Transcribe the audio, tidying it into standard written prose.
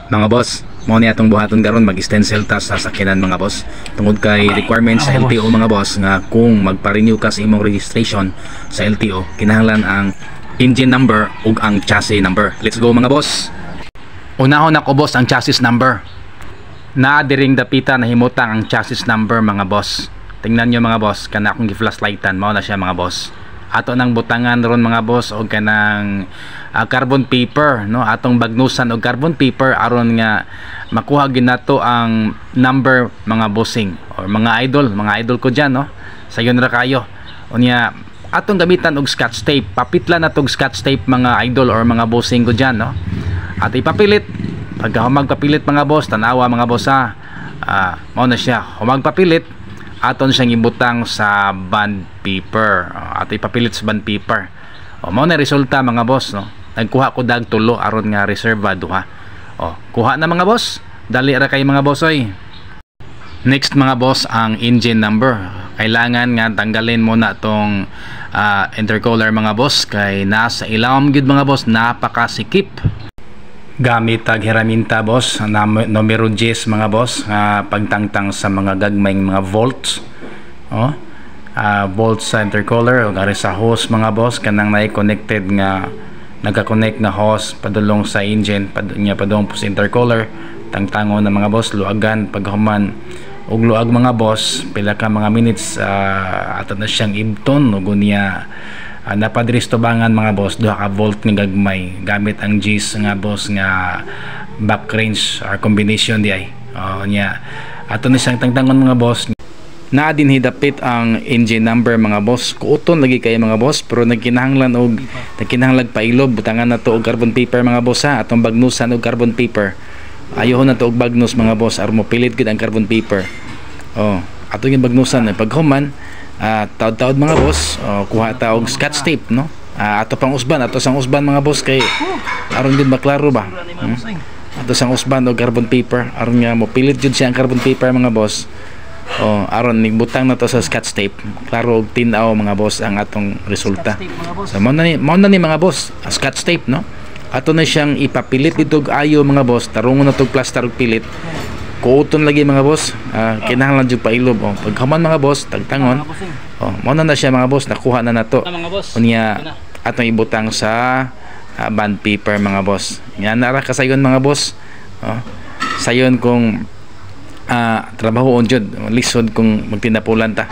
Mga boss, mo ni atong buhaton karon mag-stencil ta sa sakyanan mga boss. Tungod kay requirements sa LTO mga boss nga kung magpa-renew ka sa imong registration sa LTO, kinahanglan ang engine number ug ang chassis number. Let's go mga boss. Unahon ako boss ang chassis number. Naa diring dapita na himutang ang chassis number mga boss. Tingnan nyo mga boss, kana akong gi-flashlightan, mao na siya mga boss. Ato nang butangan ron mga boss og kanang carbon paper, no, atong bagnusan og carbon paper aron nga makuha ginato ang number mga bossing or mga idol ko diyan, no. Sayon ra kayo. Unya atong gamitan og scotch tape, papitlan na tog scotch tape mga idol or mga bossing ko diyan, no. At ipapilit pagka humagpapilit mga boss, tanawa mga boss ha. Mao na siya, humagpapilit aton siyang ibutang sa bond paper, at ipapilit sa bond paper. Mao na resulta mga boss, no. Nagkuha ko dag tulo aron nga reserva duha. Kuha na mga boss, dali ra kay mga boss oy. Next mga boss ang engine number. Kailangan nga tanggalin muna tong intercooler mga boss kay nasa ilawom gid mga boss, napakasikip. Gamit tag heraminta boss na numero 10 mga boss, pagtangtang sa mga gagmayng mga volts. Volts sa intercooler o gari sa hose mga boss, kanang na-connected nga nagka-connect na hose padulong sa engine padung po sa intercooler. Tangtangon na mga boss, luagan paghuman og luag mga boss, pila ka mga minutes ato na siyang ibton ug unya napadris tubangan mga boss, duha ka volt nga gagmay gamit ang G's nga boss nga back range or combination di ay. Nya ato na siyang tangtangon mga boss. Na din hidapit ang engine number mga boss, kuuton lagi kay mga boss, pero nagkinahanglan pa ilob, butangan na to og carbon paper mga boss ha, atong bagnusan og carbon paper. Ayohon na to og bagnus mga boss aron mo pilit gid ang carbon paper. Atong yung bagnusan paghuman taod-taod mga boss, kuha ta og scotch tape, no. Ato pang usban, ato sang usban mga boss kay aron din maklaro ba. Ato sang usban og carbon paper aron nga mo pilit jud siya ang carbon paper mga boss. Aron nigbutang na to sa scotch tape, klaro og tin-aw mga boss ang atong resulta. So mao na ni mga boss, scotch tape, no. Ato na siyang ipapilit dito ayo mga boss, tarungon na tog plaster og pilit. Kuuton lagi mga boss, kinahanglan jud pailob. Paghuman mga boss, tagtangon. Mao na siya mga boss, nakuha na nato. Unya atong ibutang sa bond paper mga boss. Yan nara kasayon mga boss. Sayon kung trabaho on jud, lisod kung magtinapulan ta.